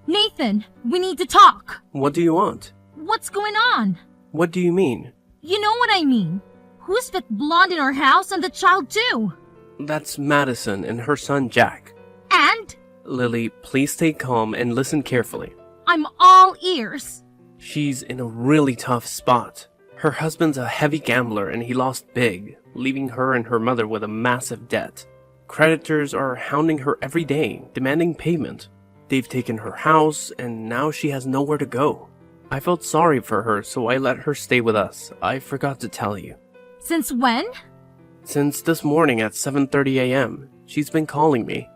Nathan, we need to talk. What do you want? What's going on? What do you mean? You know what I mean. Who's that blonde in our house and the child too? That's Madison and her son Jack. And? Lily, please stay calm and listen carefully. I'm all ears. She's in a really tough spot. Her husband's a heavy gambler and he lost big, leaving her and her mother with a massive debt. Creditors are hounding her every day, demanding payment. They've taken her house and now she has nowhere to go. I felt sorry for her, so I let her stay with us. I forgot to tell you. Since when? Since this morning at 7:30 a.m. She's been calling me.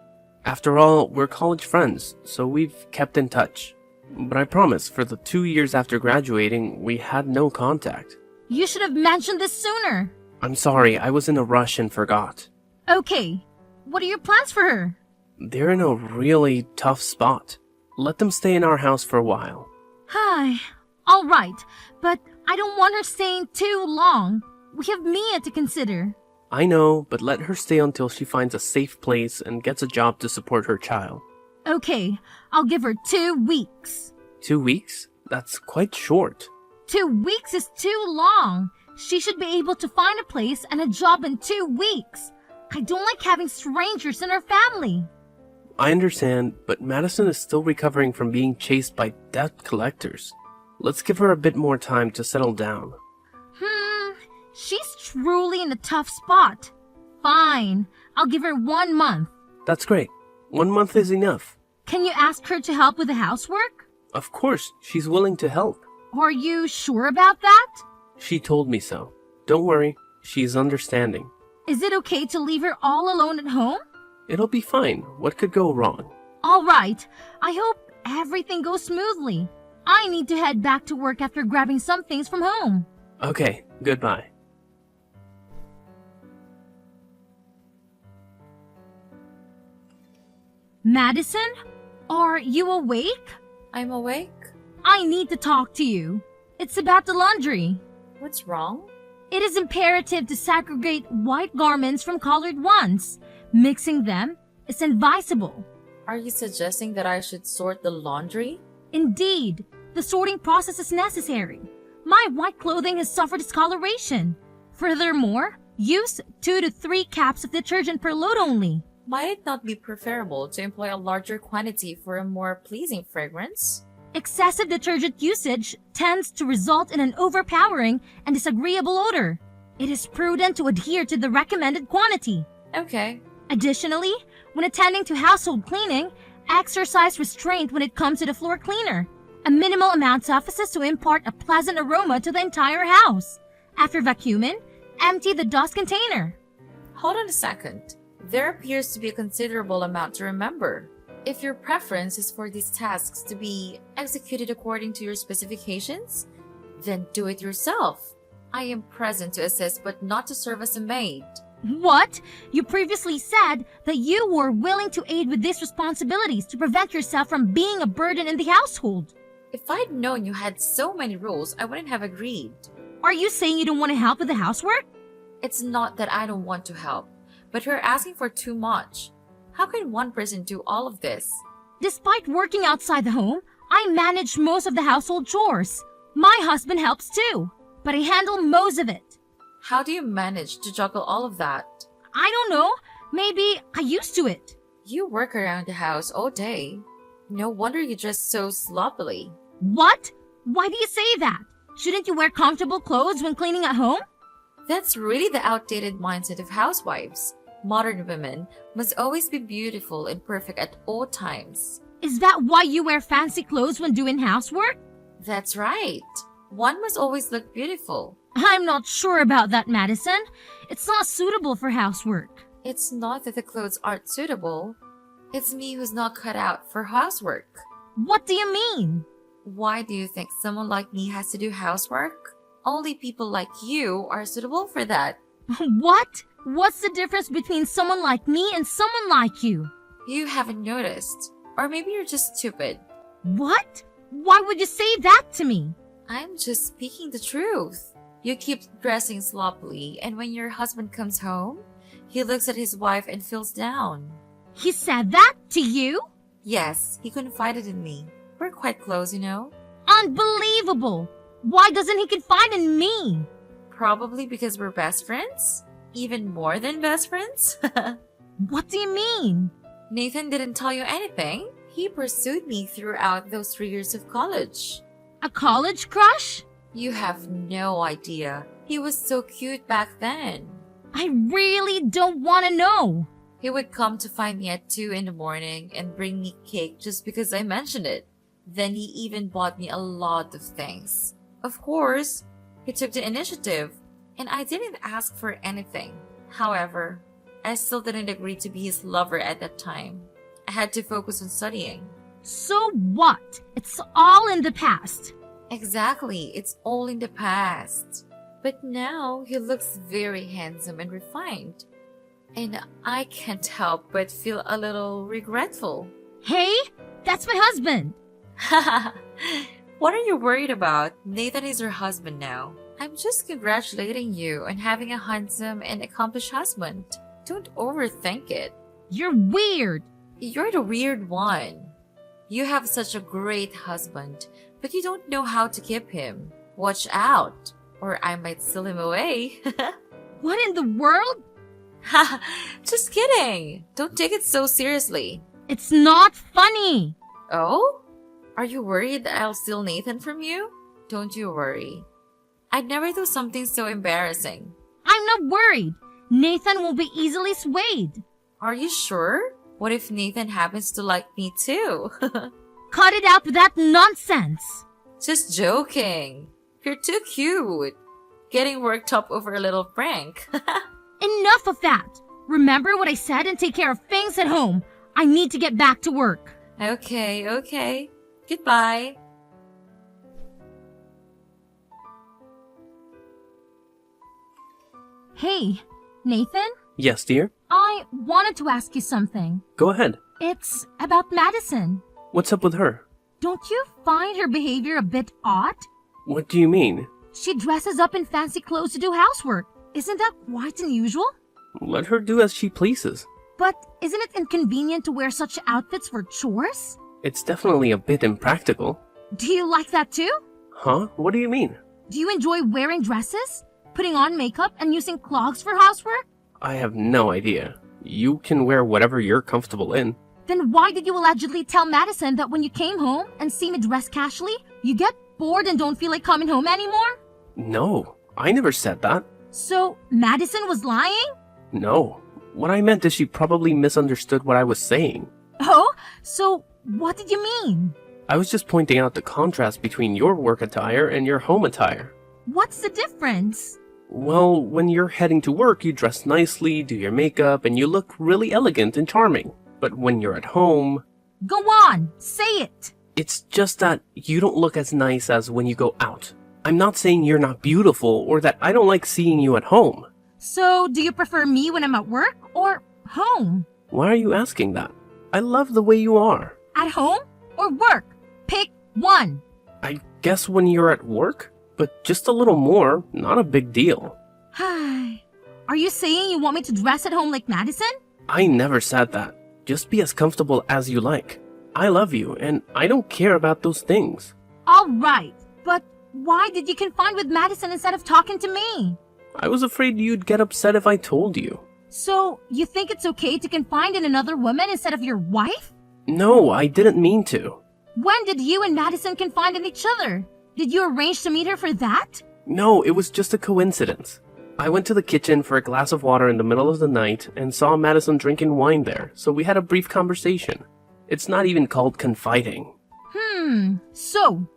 After all, we're college friends, so we've kept in touch. But I promise, for the 2 years after graduating, we had no contact. You should have mentioned this sooner. I'm sorry, I was in a rush and forgot. Okay, what are your plans for her? They're in a really tough spot. Let them stay in our house for a while. Hi. All right, but I don't want her staying too long. We have Mia to consider. I know, but let her stay until she finds a safe place and gets a job to support her child. Okay, I'll give her 2 weeks. 2 weeks? That's quite short. 2 weeks is too long. She should be able to find a place and a job in 2 weeks. I don't like having strangers in our family. I understand, but Madison is still recovering from being chased by debt collectors. Let's give her a bit more time to settle down. She's truly in a tough spot. Fine, I'll give her 1 month. That's great. 1 month is enough. Can you ask her to help with the housework? Of course, she's willing to help. Are you sure about that? She told me so. Don't worry, she's understanding. Is it okay to leave her all alone at home? It'll be fine. What could go wrong? All right. I hope everything goes smoothly. I need to head back to work after grabbing some things from home. Okay, goodbye. Madison? Are you awake? I'm awake. I need to talk to you. It's about the laundry. What's wrong? It is imperative to segregate white garments from colored ones. Mixing them is advisable. Are you suggesting that I should sort the laundry? Indeed, the sorting process is necessary. My white clothing has suffered discoloration. Furthermore, use 2 to 3 caps of detergent per load only. Might it not be preferable to employ a larger quantity for a more pleasing fragrance? Excessive detergent usage tends to result in an overpowering and disagreeable odor. It is prudent to adhere to the recommended quantity. Okay. Additionally, when attending to household cleaning, exercise restraint when it comes to the floor cleaner. A minimal amount suffices to impart a pleasant aroma to the entire house. After vacuuming, empty the dust container. Hold on a second. There appears to be a considerable amount to remember. If your preference is for these tasks to be executed according to your specifications, then do it yourself. I am present to assist but not to serve as a maid. What? You previously said that you were willing to aid with these responsibilities to prevent yourself from being a burden in the household. If I'd known you had so many rules, I wouldn't have agreed. Are you saying you don't want to help with the housework? It's not that I don't want to help, but you're asking for too much. How can one person do all of this? Despite working outside the home, I manage most of the household chores. My husband helps too, but I handle most of it. How do you manage to juggle all of that? I don't know. Maybe I used to it. You work around the house all day. No wonder you dress so sloppily. What? Why do you say that? Shouldn't you wear comfortable clothes when cleaning at home? That's really the outdated mindset of housewives. Modern women must always be beautiful and perfect at all times. Is that why you wear fancy clothes when doing housework? That's right. One must always look beautiful. I'm not sure about that, Madison. It's not suitable for housework. It's not that the clothes aren't suitable. It's me who's not cut out for housework. What do you mean? Why do you think someone like me has to do housework? Only people like you are suitable for that. What? What's the difference between someone like me and someone like you? You haven't noticed. Or maybe you're just stupid. What? Why would you say that to me? I'm just speaking the truth. You keep dressing sloppily, and when your husband comes home, he looks at his wife and feels down. He said that to you? Yes, he confided in me. We're quite close, you know? Unbelievable! Why doesn't he confide in me? Probably because we're best friends? Even more than best friends? What do you mean? Nathan didn't tell you anything? He pursued me throughout those 3 years of college. A college crush? You have no idea. He was so cute back then. I really don't want to know. He would come to find me at 2 in the morning and bring me cake just because I mentioned it. Then he even bought me a lot of things. Of course, he took the initiative, and I didn't ask for anything. However, I still didn't agree to be his lover at that time. I had to focus on studying. So what? It's all in the past. Exactly, it's all in the past. But now he looks very handsome and refined. And I can't help but feel a little regretful. Hey, that's my husband. What are you worried about? Nathan is your husband now. I'm just congratulating you on having a handsome and accomplished husband. Don't overthink it. You're weird. You're the weird one. You have such a great husband, but you don't know how to keep him. Watch out, or I might steal him away. What in the world? Just kidding. Don't take it so seriously. It's not funny. Oh? Are you worried that I'll steal Nathan from you? Don't you worry. I'd never do something so embarrassing. I'm not worried. Nathan will be easily swayed. Are you sure? What if Nathan happens to like me too? Cut it out with that nonsense. Just joking. You're too cute. Getting worked up over a little prank. Enough of that. Remember what I said and take care of things at home. I need to get back to work. Okay. Goodbye. Hey, Nathan? Yes, dear? I wanted to ask you something. Go ahead. It's about Madison. What's up with her? Don't you find her behavior a bit odd? What do you mean? She dresses up in fancy clothes to do housework. Isn't that quite unusual? Let her do as she pleases. But isn't it inconvenient to wear such outfits for chores? It's definitely a bit impractical. Do you like that too? Huh? What do you mean? Do you enjoy wearing dresses, putting on makeup, and using clogs for housework? I have no idea. You can wear whatever you're comfortable in. Then why did you allegedly tell Madison that when you came home and see me dressed casually, you get bored and don't feel like coming home anymore? No, I never said that. So, Madison was lying? No. What I meant is she probably misunderstood what I was saying. Oh? So, what did you mean? I was just pointing out the contrast between your work attire and your home attire. What's the difference? Well, when you're heading to work, you dress nicely, do your makeup, and you look really elegant and charming. But when you're at home... Go on, say it. It's just that you don't look as nice as when you go out. I'm not saying you're not beautiful or that I don't like seeing you at home. So, do you prefer me when I'm at work or home? Why are you asking that? I love the way you are. At home or work? Pick one. I guess when you're at work, but just a little more, not a big deal. Are you saying you want me to dress at home like Madison? I never said that. Just be as comfortable as you like. I love you, and I don't care about those things. All right, but why did you confide with Madison instead of talking to me? I was afraid you'd get upset if I told you. So, you think it's okay to confide in another woman instead of your wife? No, I didn't mean to. When did you and Madison confide in each other? Did you arrange to meet her for that? No, it was just a coincidence. I went to the kitchen for a glass of water in the middle of the night and saw Madison drinking wine there, so we had a brief conversation. It's not even called confiding. So,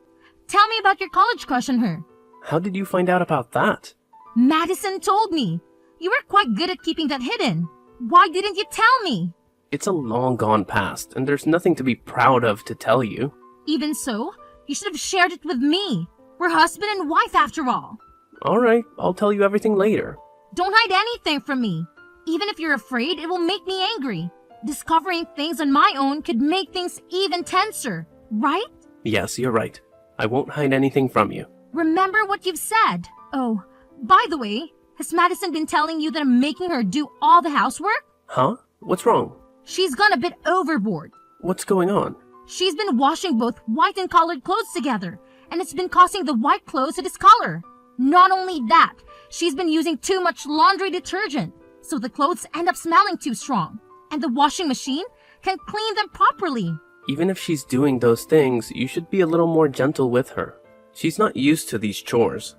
tell me about your college crush on her. How did you find out about that? Madison told me. You were quite good at keeping that hidden. Why didn't you tell me? It's a long gone past, and there's nothing to be proud of to tell you. Even so, you should have shared it with me. We're husband and wife after all. Alright, I'll tell you everything later. Don't hide anything from me. Even if you're afraid, it will make me angry. Discovering things on my own could make things even tenser, right? Yes, you're right. I won't hide anything from you. Remember what you've said. Oh, by the way, has Madison been telling you that I'm making her do all the housework? Huh? What's wrong? She's gone a bit overboard. What's going on? She's been washing both white and colored clothes together, and it's been causing the white clothes to discolor. Not only that, she's been using too much laundry detergent, so the clothes end up smelling too strong, and the washing machine can't clean them properly. Even if she's doing those things, you should be a little more gentle with her. She's not used to these chores.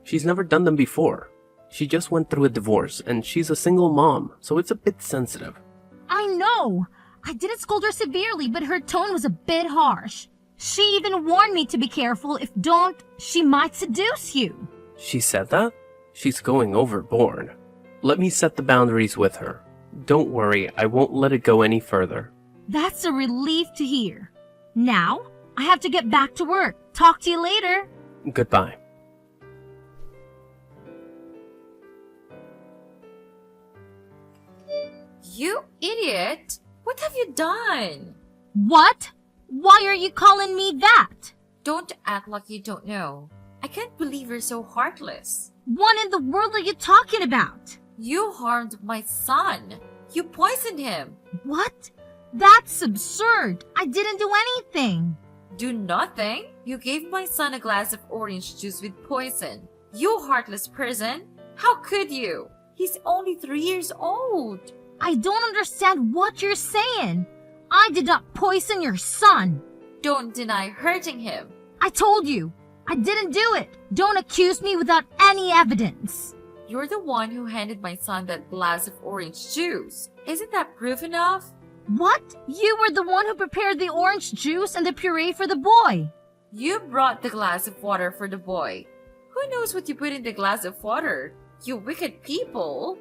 She's never done them before. She just went through a divorce, and she's a single mom, so it's a bit sensitive. I know. I didn't scold her severely, but her tone was a bit harsh. She even warned me to be careful. If don't, she might seduce you. She said that? She's going overboard. Let me set the boundaries with her. Don't worry, I won't let it go any further. That's a relief to hear. Now, I have to get back to work. Talk to you later. Goodbye. You idiot! What have you done? What? Why are you calling me that? Don't act like you don't know. I can't believe you're so heartless. What in the world are you talking about? You harmed my son. You poisoned him. What? That's absurd. I didn't do anything. Do nothing? You gave my son a glass of orange juice with poison. You heartless person. How could you? He's only 3 years old. I don't understand what you're saying. I did not poison your son. Don't deny hurting him. I told you, I didn't do it. Don't accuse me without any evidence. You're the one who handed my son that glass of orange juice. Isn't that proof enough? What? You were the one who prepared the orange juice and the puree for the boy. You brought the glass of water for the boy. Who knows what you put in the glass of water? You wicked people.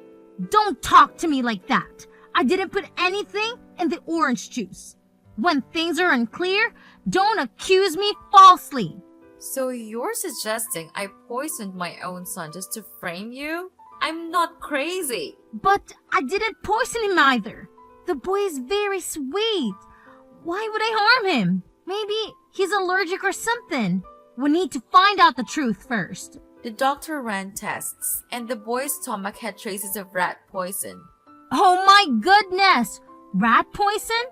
Don't talk to me like that. I didn't put anything in the orange juice. When things are unclear, don't accuse me falsely. So you're suggesting I poisoned my own son just to frame you? I'm not crazy. But I didn't poison him either. The boy is very sweet. Why would I harm him? Maybe he's allergic or something. We need to find out the truth first. The doctor ran tests, and the boy's stomach had traces of rat poison. Oh my goodness! Rat poison?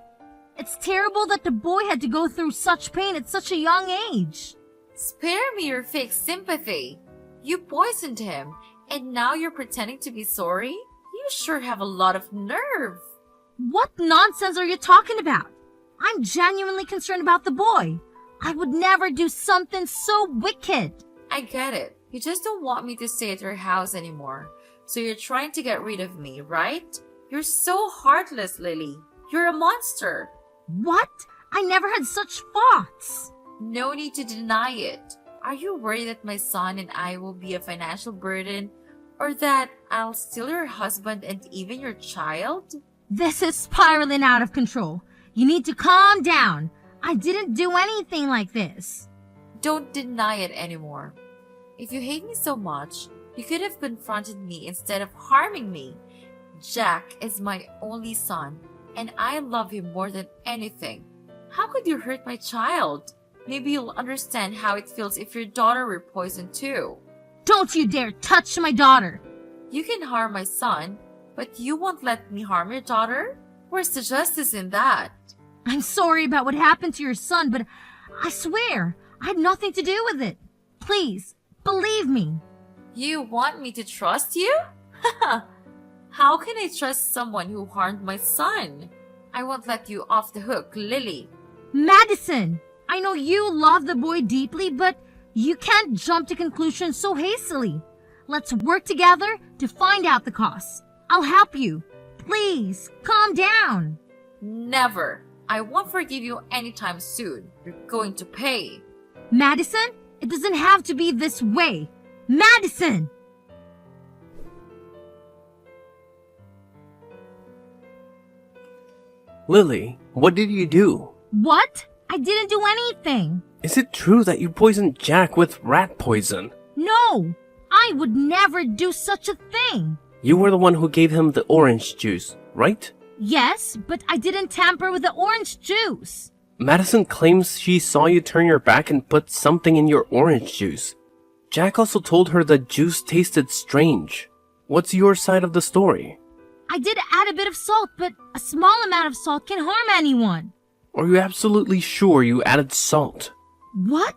It's terrible that the boy had to go through such pain at such a young age. Spare me your fake sympathy. You poisoned him, and now you're pretending to be sorry? You sure have a lot of nerve. What nonsense are you talking about? I'm genuinely concerned about the boy. I would never do something so wicked. I get it. You just don't want me to stay at your house anymore. So you're trying to get rid of me, right? You're so heartless, Lily. You're a monster. What? I never had such thoughts. No need to deny it. Are you worried that my son and I will be a financial burden? Or that I'll steal your husband and even your child? This is spiraling out of control. You need to calm down. I didn't do anything like this. Don't deny it anymore. If you hate me so much, you could have confronted me instead of harming me. Jack is my only son, and I love him more than anything. How could you hurt my child? Maybe you'll understand how it feels if your daughter were poisoned too. Don't you dare touch my daughter. You can harm my son, but you won't let me harm your daughter? Where's the justice in that? I'm sorry about what happened to your son, but I swear I had nothing to do with it. Please, believe me. You want me to trust you? How can I trust someone who harmed my son? I won't let you off the hook, Lily. Madison, I know you love the boy deeply, but you can't jump to conclusions so hastily. Let's work together to find out the cause. I'll help you. Please, calm down. Never. I won't forgive you anytime soon. You're going to pay. Madison, it doesn't have to be this way. Madison! Lily, what did you do? What? I didn't do anything. Is it true that you poisoned Jack with rat poison? No, I would never do such a thing. You were the one who gave him the orange juice, right? Yes, but I didn't tamper with the orange juice. Madison claims she saw you turn your back and put something in your orange juice. Jack also told her the juice tasted strange. What's your side of the story? I did add a bit of salt, but a small amount of salt can harm anyone. Are you absolutely sure you added salt? What?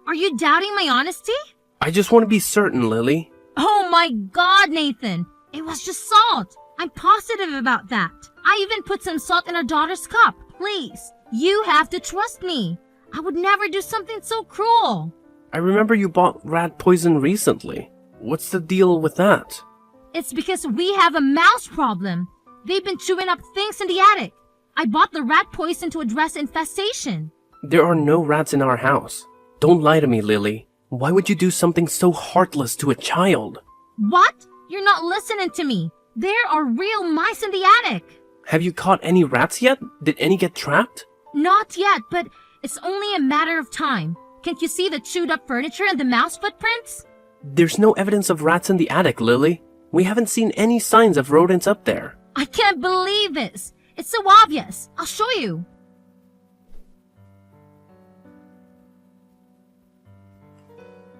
Are you doubting my honesty? I just want to be certain, Lily. Oh my god, Nathan! It was just salt! I'm positive about that. I even put some salt in our daughter's cup. Please, you have to trust me. I would never do something so cruel. I remember you bought rat poison recently. What's the deal with that? It's because we have a mouse problem. They've been chewing up things in the attic. I bought the rat poison to address infestation. There are no rats in our house. Don't lie to me, Lily. Why would you do something so heartless to a child? What? You're not listening to me. There are real mice in the attic. Have you caught any rats yet? Did any get trapped? Not yet, but it's only a matter of time. Can't you see the chewed up furniture and the mouse footprints? There's no evidence of rats in the attic, Lily. We haven't seen any signs of rodents up there. I can't believe this. It's so obvious. I'll show you.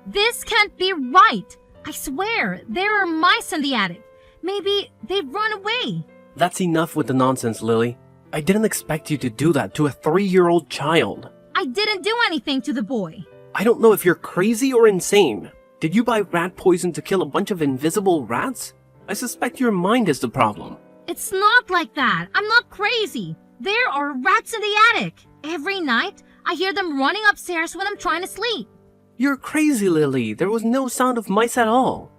This can't be right. I swear, there are mice in the attic. Maybe they've run away. That's enough with the nonsense, Lily. I didn't expect you to do that to a 3-year-old child. I didn't do anything to the boy. I don't know if you're crazy or insane. Did you buy rat poison to kill a bunch of invisible rats? I suspect your mind is the problem. It's not like that. I'm not crazy. There are rats in the attic. Every night, I hear them running upstairs when I'm trying to sleep. You're crazy, Lily. There was no sound of mice at all.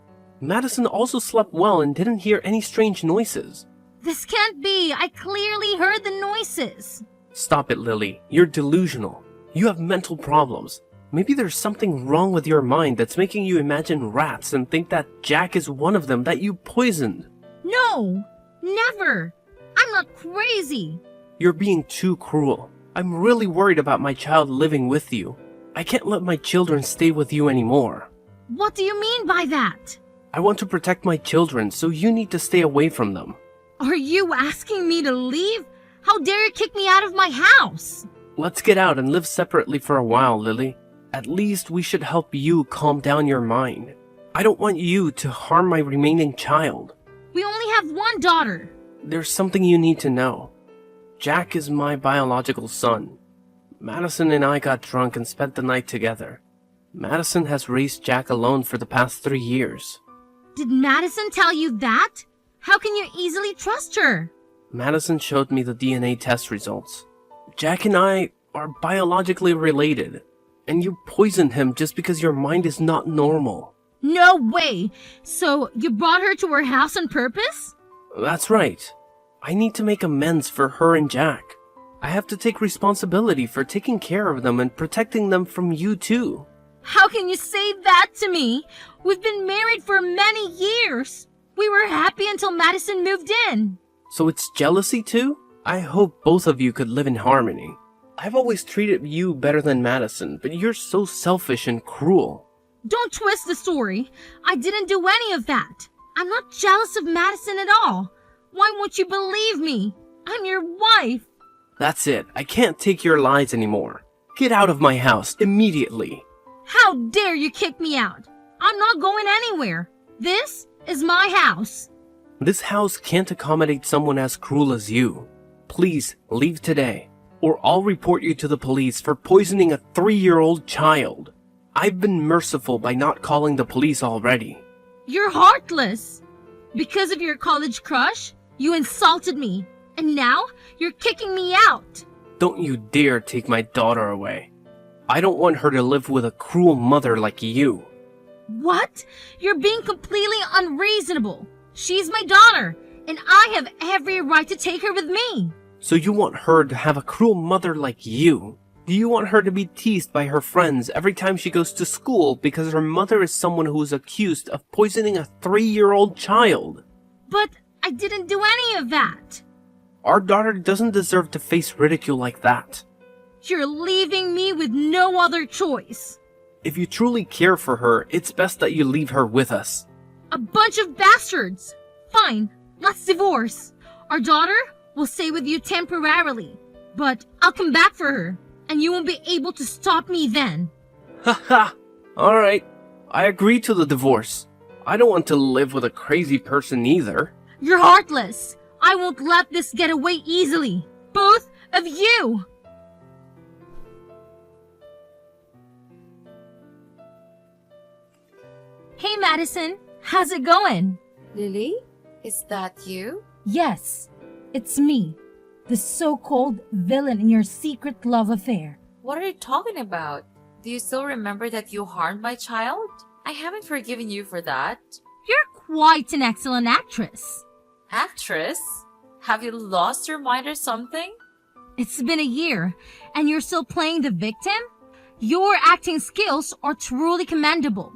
Madison also slept well and didn't hear any strange noises. This can't be. I clearly heard the noises. Stop it, Lily. You're delusional. You have mental problems. Maybe there's something wrong with your mind that's making you imagine rats and think that Jack is one of them that you poisoned. No, never. I'm not crazy. You're being too cruel. I'm really worried about my child living with you. I can't let my children stay with you anymore. What do you mean by that? I want to protect my children, so you need to stay away from them. Are you asking me to leave? How dare you kick me out of my house? Let's get out and live separately for a while, Lily. At least we should help you calm down your mind. I don't want you to harm my remaining child. We only have one daughter. There's something you need to know. Jack is my biological son. Madison and I got drunk and spent the night together. Madison has raised Jack alone for the past 3 years. Did Madison tell you that? How can you easily trust her? Madison showed me the DNA test results. Jack and I are biologically related, and you poisoned him just because your mind is not normal. No way! So you brought her to her house on purpose? That's right. I need to make amends for her and Jack. I have to take responsibility for taking care of them and protecting them from you too. How can you say that to me? We've been married for many years. We were happy until Madison moved in. So it's jealousy too? I hope both of you could live in harmony. I've always treated you better than Madison, but you're so selfish and cruel. Don't twist the story. I didn't do any of that. I'm not jealous of Madison at all. Why won't you believe me? I'm your wife. That's it. I can't take your lies anymore. Get out of my house immediately. How dare you kick me out? I'm not going anywhere. This is my house. This house can't accommodate someone as cruel as you. Please leave today, or I'll report you to the police for poisoning a 3-year-old child. I've been merciful by not calling the police already. You're heartless. Because of your college crush, you insulted me. And now you're kicking me out. Don't you dare take my daughter away. I don't want her to live with a cruel mother like you. What? You're being completely unreasonable. She's my daughter, and I have every right to take her with me. So you want her to have a cruel mother like you? Do you want her to be teased by her friends every time she goes to school because her mother is someone who is accused of poisoning a 3-year-old child? But I didn't do any of that. Our daughter doesn't deserve to face ridicule like that. You're leaving me with no other choice. If you truly care for her, it's best that you leave her with us. A bunch of bastards. Fine, let's divorce. Our daughter will stay with you temporarily, but I'll come back for her, and you won't be able to stop me then. Haha! Alright, I agree to the divorce. I don't want to live with a crazy person either. You're heartless. I won't let this get away easily. Both of you. Madison. How's it going? Lily, is that you? Yes, it's me, the so-called villain in your secret love affair. What are you talking about? Do you still remember that you harmed my child? I haven't forgiven you for that. You're quite an excellent actress. Actress? Have you lost your mind or something? It's been a year, and you're still playing the victim? Your acting skills are truly commendable.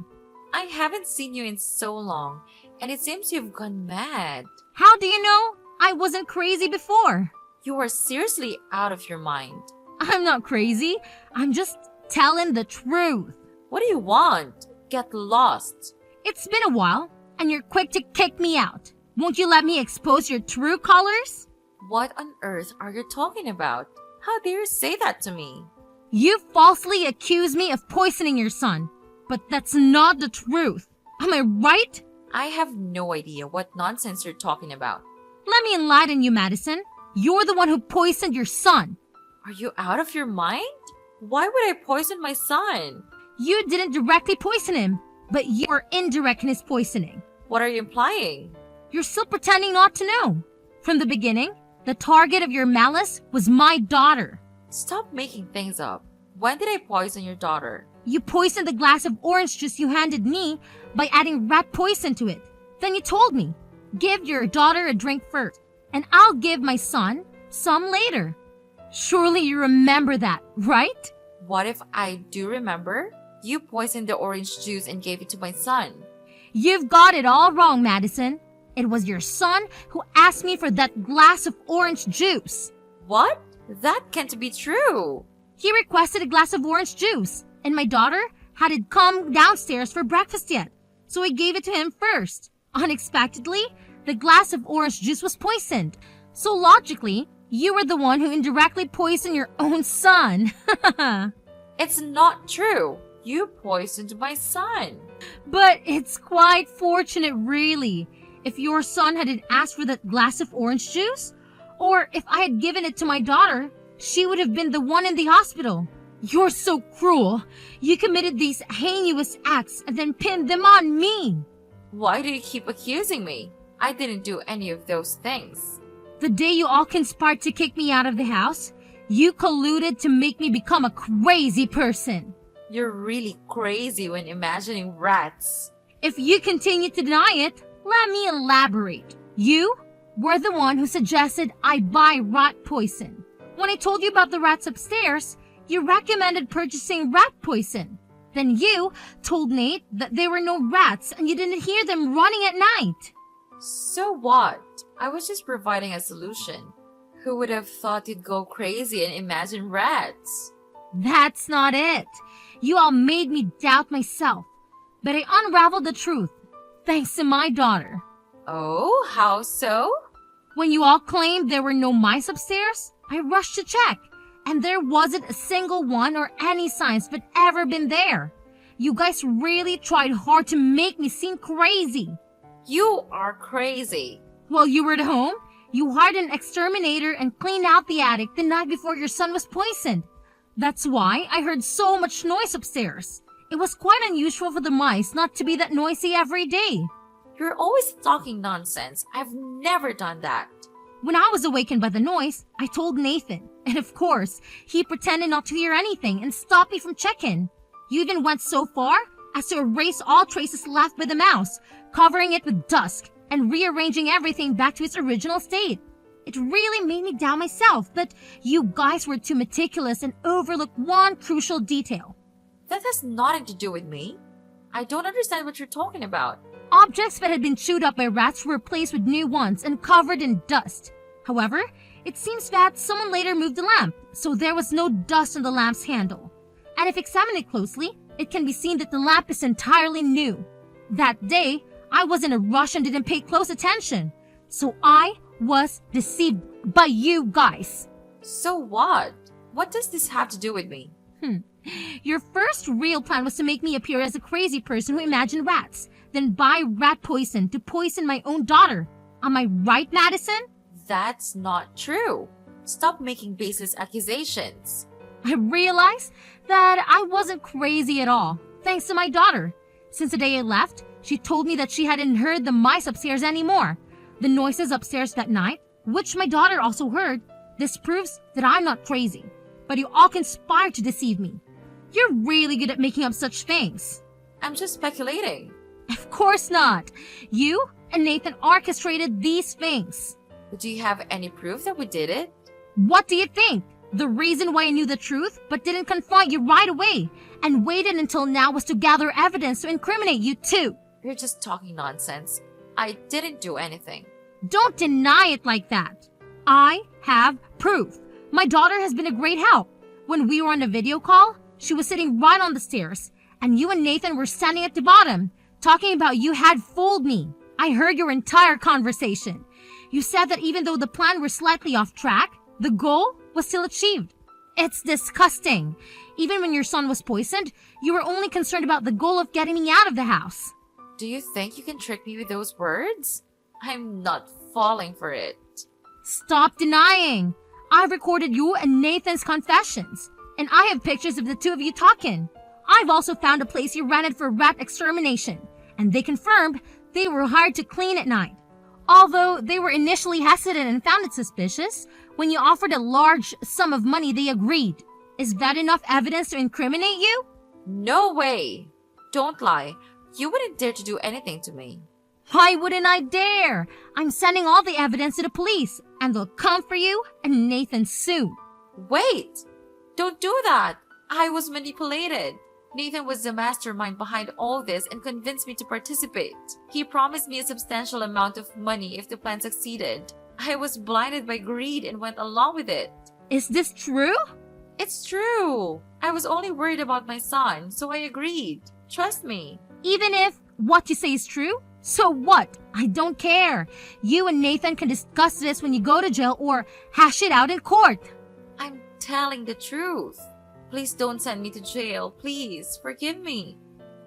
I haven't seen you in so long, and it seems you've gone mad. How do you know I wasn't crazy before? You are seriously out of your mind. I'm not crazy. I'm just telling the truth. What do you want? Get lost. It's been a while, and you're quick to kick me out. Won't you let me expose your true colors? What on earth are you talking about? How dare you say that to me? You falsely accuse me of poisoning your son, but that's not the truth. Am I right? I have no idea what nonsense you're talking about. Let me enlighten you, Madison. You're the one who poisoned your son. Are you out of your mind? Why would I poison my son? You didn't directly poison him, but you were indirect in his poisoning. What are you implying? You're still pretending not to know. From the beginning, the target of your malice was my daughter. Stop making things up. When did I poison your daughter? You poisoned the glass of orange juice you handed me by adding rat poison to it. Then you told me, give your daughter a drink first, and I'll give my son some later. Surely you remember that, right? What if I do remember? You poisoned the orange juice and gave it to my son. You've got it all wrong, Madison. It was your son who asked me for that glass of orange juice. What? That can't be true. He requested a glass of orange juice, and my daughter hadn't come downstairs for breakfast yet, so I gave it to him first. Unexpectedly, the glass of orange juice was poisoned. So logically, you were the one who indirectly poisoned your own son. It's not true. You poisoned my son. But it's quite fortunate, really. If your son hadn't asked for that glass of orange juice, or if I had given it to my daughter, she would have been the one in the hospital. You're so cruel. You committed these heinous acts and then pinned them on me. Why do you keep accusing me? I didn't do any of those things. The day you all conspired to kick me out of the house, you colluded to make me become a crazy person. You're really crazy when imagining rats. If you continue to deny it, let me elaborate. You were the one who suggested I buy rat poison. When I told you about the rats upstairs, you recommended purchasing rat poison. Then you told Nate that there were no rats and you didn't hear them running at night. So what? I was just providing a solution. Who would have thought you'd go crazy and imagine rats? That's not it. You all made me doubt myself. But I unraveled the truth, thanks to my daughter. Oh, how so? When you all claimed there were no mice upstairs, I rushed to check, and there wasn't a single one or any signs of it ever been there. You guys really tried hard to make me seem crazy. You are crazy. While you were at home, you hired an exterminator and cleaned out the attic the night before your son was poisoned. That's why I heard so much noise upstairs. It was quite unusual for the mice not to be that noisy every day. You're always talking nonsense. I've never done that. When I was awakened by the noise, I told Nathan, and of course, he pretended not to hear anything and stopped me from checking. You even went so far as to erase all traces left by the mouse, covering it with dust and rearranging everything back to its original state. It really made me doubt myself, but you guys were too meticulous and overlooked one crucial detail. That has nothing to do with me. I don't understand what you're talking about. Objects that had been chewed up by rats were replaced with new ones and covered in dust. However, it seems that someone later moved the lamp, so there was no dust on the lamp's handle. And if examined closely, it can be seen that the lamp is entirely new. That day, I was in a rush and didn't pay close attention, so I was deceived by you guys. So what? What does this have to do with me? Your first real plan was to make me appear as a crazy person who imagined rats, then buy rat poison to poison my own daughter. Am I right, Madison? That's not true. Stop making baseless accusations. I realized that I wasn't crazy at all, thanks to my daughter. Since the day I left, She told me that she hadn't heard the mice upstairs anymore. The noises upstairs that night, which my daughter also heard, this proves that I'm not crazy. But you all conspired to deceive me. You're really good at making up such things. I'm just speculating. Of course not. You and Nathan orchestrated these things. Do you have any proof that we did it? What do you think? The reason why I knew the truth but didn't confront you right away and waited until now was to gather evidence to incriminate you too. You're just talking nonsense. I didn't do anything. Don't deny it like that. I have proof. My daughter has been a great help. When we were on a video call, she was sitting right on the stairs, and you and Nathan were standing at the bottom, talking about you had fooled me. I heard your entire conversation. You said that even though the plan was slightly off track, the goal was still achieved. It's disgusting. Even when your son was poisoned, you were only concerned about the goal of getting me out of the house. Do you think you can trick me with those words? I'm not falling for it. Stop denying. I've recorded you and Nathan's confessions, and I have pictures of the two of you talking. I've also found a place you rented for rat extermination, and they confirmed they were hired to clean at night. Although they were initially hesitant and found it suspicious, when you offered a large sum of money, they agreed. Is that enough evidence to incriminate you? No way! Don't lie. You wouldn't dare to do anything to me. Why wouldn't I dare? I'm sending all the evidence to the police, and they'll come for you and Nathan soon. Wait! Don't do that! I was manipulated. Nathan was the mastermind behind all this and convinced me to participate. He promised me a substantial amount of money if the plan succeeded. I was blinded by greed and went along with it. Is this true? It's true. I was only worried about my son, so I agreed. Trust me. Even if what you say is true? So what? I don't care. You and Nathan can discuss this when you go to jail or hash it out in court. I'm telling the truth. Please don't send me to jail. Please, forgive me.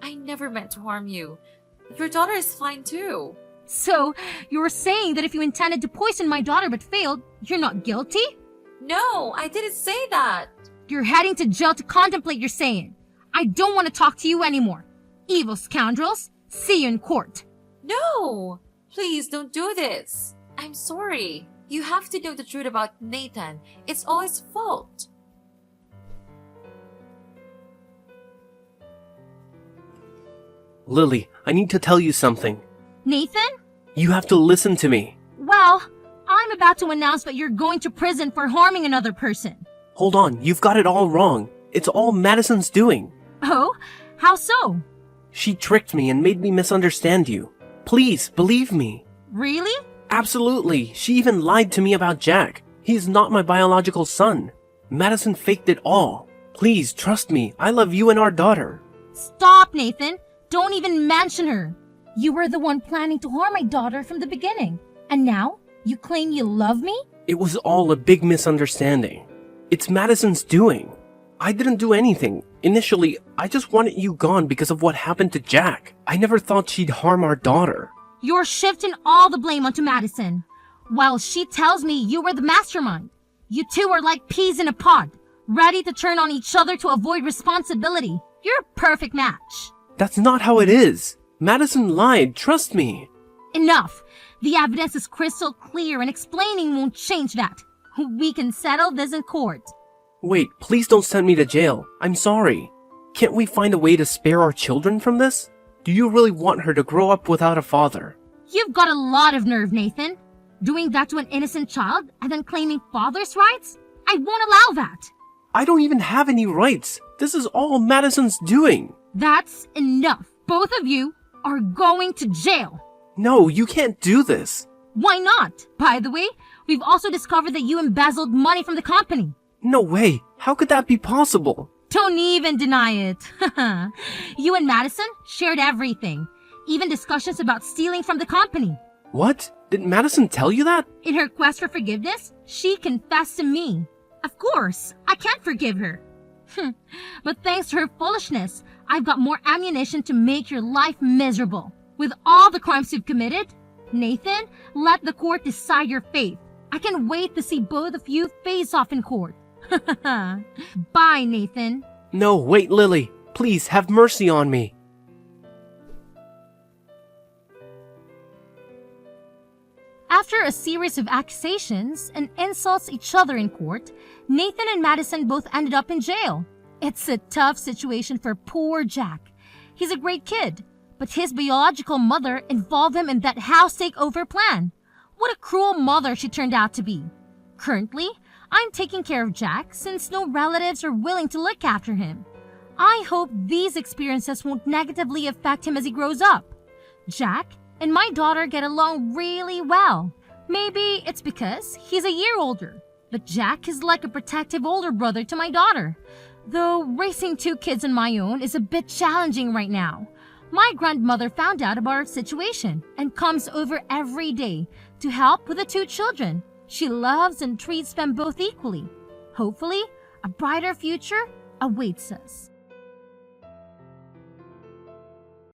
I never meant to harm you. Your daughter is fine too. So, you're saying that if you intended to poison my daughter but failed, you're not guilty? No, I didn't say that. You're heading to jail to contemplate your saying. I don't want to talk to you anymore. Evil scoundrels, see you in court. No! Please don't do this. I'm sorry. You have to know the truth about Nathan. It's all his fault. Lily, I need to tell you something. Nathan? You have to listen to me. Well, I'm about to announce that you're going to prison for harming another person. Hold on, you've got it all wrong. It's all Madison's doing. Oh? How so? She tricked me and made me misunderstand you. Please, believe me. Really? Absolutely. She even lied to me about Jack. He's not my biological son. Madison faked it all. Please, trust me. I love you and our daughter. Stop, Nathan. Don't even mention her. You were the one planning to harm my daughter from the beginning. And now, you claim you love me? It was all a big misunderstanding. It's Madison's doing. I didn't do anything. Initially, I just wanted you gone because of what happened to Jack. I never thought she'd harm our daughter. You're shifting all the blame onto Madison, while she tells me you were the mastermind. You two are like peas in a pod, ready to turn on each other to avoid responsibility. You're a perfect match. That's not how it is. Madison lied, trust me. Enough. The evidence is crystal clear and explaining won't change that. We can settle this in court. Wait, please don't send me to jail. I'm sorry. Can't we find a way to spare our children from this? Do you really want her to grow up without a father? You've got a lot of nerve, Nathan. Doing that to an innocent child and then claiming father's rights? I won't allow that. I don't even have any rights. This is all Madison's doing. That's enough. Both of you are going to jail. No, you can't do this. Why not? By the way, we've also discovered that you embezzled money from the company. No way. How could that be possible? Don't even deny it. You and Madison shared everything, even discussions about stealing from the company. What? Did Madison tell you that? In her quest for forgiveness, she confessed to me. Of course, I can't forgive her. But thanks to her foolishness, I've got more ammunition to make your life miserable. With all the crimes you've committed, Nathan, let the court decide your fate. I can't wait to see both of you face off in court. Bye, Nathan. No, wait, Lily. Please, have mercy on me. After a series of accusations and insults each other in court, Nathan and Madison both ended up in jail. It's a tough situation for poor Jack. He's a great kid, but his biological mother involved him in that house takeover plan. What a cruel mother she turned out to be. Currently, I'm taking care of Jack since no relatives are willing to look after him. I hope these experiences won't negatively affect him as he grows up. Jack and my daughter get along really well. Maybe it's because he's a year older, but Jack is like a protective older brother to my daughter. Though raising two kids on my own is a bit challenging right now. My grandmother found out about our situation and comes over every day to help with the two children. She loves and treats them both equally. Hopefully, a brighter future awaits us.